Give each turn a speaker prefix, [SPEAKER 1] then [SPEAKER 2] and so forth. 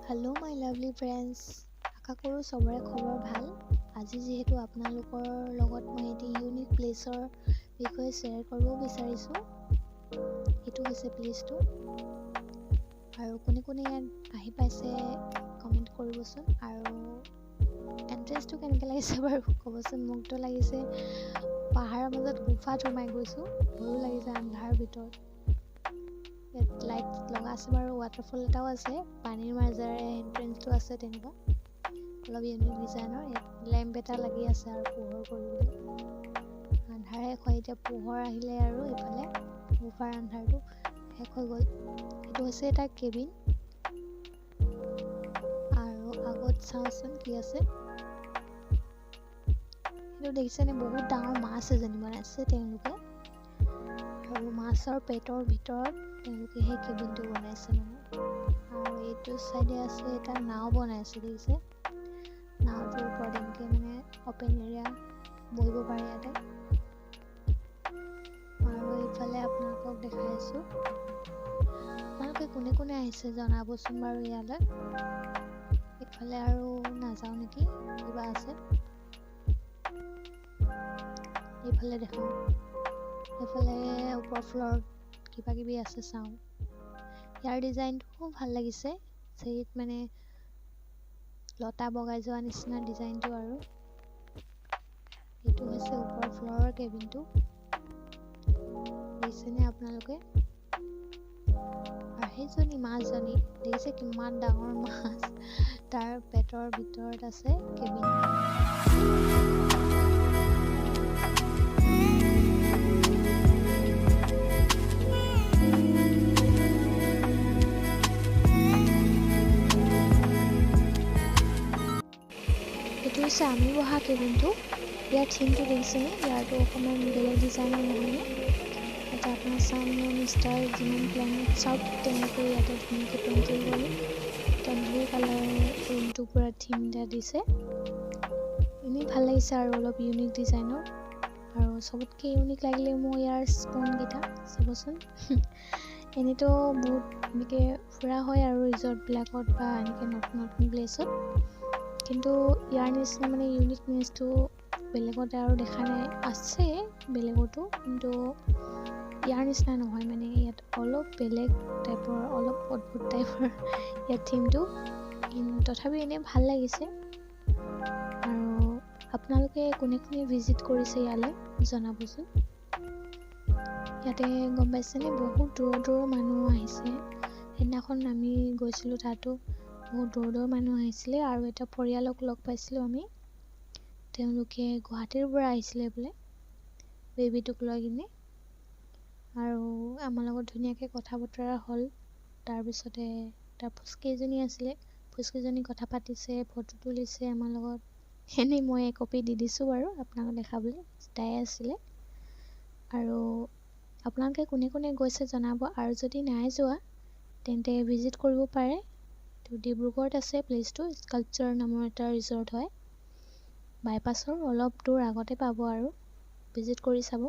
[SPEAKER 1] Hello' my lovely friends, আশা কৰোঁ চবৰে খবৰ ভাল। আজি যিহেতু আপোনালোকৰ লগত মই এটি ইউনিক প্লেচৰ বিষয়ে শ্বেয়াৰ কৰিব বিচাৰিছোঁ। এইটো হৈছে প্লেচটো, আৰু কোনে কোনে ইয়াত আহি পাইছে কমেণ্ট কৰিবচোন। আৰু এণ্ট্ৰেঞ্চটো কেনেকৈ লাগিছে বাৰু ক'বচোন। মোকতো লাগিছে পাহাৰৰ মাজত গুফাত সোমাই গৈছোঁ, ভয়ো লাগিছে আন্ধাৰৰ ভিতৰত। ইয়াত লাইট লগা আছে বাৰু, ৱাটাৰফল এটাও আছে, পানীৰ মাজেৰে এণ্ট্ৰেঞ্চটো আছে। তেনেকুৱা অলপ ইউনিক ডিজাইনৰ। ইয়াত লেম্প এটা লাগি আছে আৰু পোহৰ কৰিবলৈ। আন্ধাৰ শেষ হয়, এতিয়া পোহৰ আহিলে আৰু এইফালে গুফাৰ আন্ধাৰটো শেষ হৈ গ'ল। এইটো হৈছে এটা কেবিন, আৰু আগত চাওঁচোন কি আছে। সেইটো দেখিছেনে, বহুত ডাঙৰ মাছ এজনী বনাইছে তেওঁলোকে, আৰু মাছৰ পেটৰ ভিতৰত তেওঁলোকে সেই কেবিনটো বনাইছে মানে। আৰু এইটো চাইডে আছে এটা নাও বনাইছে, দেখিছে। নাওটোৰ ওপৰত এনেকৈ মানে অপেন এৰিয়া বহিব পাৰে ইয়াতে। আৰু এইফালে আপোনালোকক দেখাই আছোঁ। আপোনালোকে কোনে কোনে আহিছে জনাবচোন বাৰু ইয়ালৈ। এইফালে আৰু নাযাওঁ নেকি, কিবা আছে। এইফালে দেখাওঁ, এইফালে ওপৰ ফ্ল'ৰত কিবা কিবি আছে, চাওঁ। ইয়াৰ ডিজাইনটো খুব ভাল লাগিছে, চেৰিত মানে লতা বগাই যোৱা নিচিনা ডিজাইনটো। আৰু এইটো হৈছে ওপৰ ফ্ল'ৰৰ কেবিনটো, দেখিছেনে আপোনালোকে। আৰু সেইজনী মাছজনী দেখিছে, কিমান ডাঙৰ মাছ, তাৰ পেটৰ ভিতৰত আছে কেবিন। এইটো হৈছে আমি বহা কেবিনটো। ইয়াৰ থিমটো দেখিছেনে, ইয়াৰটো অকণমান বেলেগ ডিজাইনৰ নহয়নে। এটা আপোনাৰ ছান ষ্টাৰ যিমান প্লেনেট চাওক তেনেকৈ ইয়াতে ধুনীয়াকৈ পেইণ্টিং কৰি এটা ব্লু কালাৰৰ ৰুমটো পূৰা থিম এটা দিছে। এনেই ভাল লাগিছে আৰু অলপ ইউনিক ডিজাইনৰ। আৰু চবতকৈ ইউনিক লাগিলে মোৰ ইয়াৰ স্পনকেইটা চাবচোন। এনেইতো বহুত এনেকৈ ফুৰা হয় আৰু ৰিজৰ্টবিলাকত বা এনেকৈ নতুন নতুন প্লেচত, কিন্তু ইয়াৰ নিচিনা মানে ইউনিকনেছটো বেলেগতে আৰু দেখা নাই। আছে বেলেগতো, কিন্তু ইয়াৰ নিচিনা নহয় মানে। ইয়াত অলপ বেলেগ টাইপৰ, অলপ অদ্ভুত টাইপৰ ইয়াত থিমটো, তথাপি এনেই ভাল লাগিছে। আৰু আপোনালোকে কোনে কোনে ভিজিট কৰিছে ইয়ালৈ জনাবচোন। ইয়াতে গম পাইছেনে, বহুত দূৰৰ দূৰৰ মানুহ আহিছে। সেইদিনাখন আমি গৈছিলোঁ, তাতো বহুত দূৰৰ দূৰৰ মানুহ আহিছিলে। আৰু এটা পৰিয়ালক লগ পাইছিলোঁ আমি, তেওঁলোকে গুৱাহাটীৰ পৰা আহিছিলে বোলে, বেবীটোক লৈ কিনে। আৰু আমাৰ লগত ধুনীয়াকৈ কথা বতৰা হ'ল। তাৰপিছতে তাৰ ফুচকেইজনী আছিলে, ফুচকেইজনী কথা পাতিছে, ফটো তুলিছে আমাৰ লগত। এনেই মই একপি দি দিছোঁ বাৰু আপোনালোকক দেখাবলৈ, তাই আছিলে। আৰু আপোনালোকে কোনে কোনে গৈছে জনাব, আৰু যদি নাই যোৱা তেন্তে ভিজিট কৰিব পাৰে। এইটো ডিব্ৰুগড়ত আছে প্লেচটো, স্কাল্পচাৰ নামৰ এটা ৰিজৰ্ট হয়। বাইপাছৰ অলপ দূৰ আগতে পাব, আৰু ভিজিট কৰি চাব।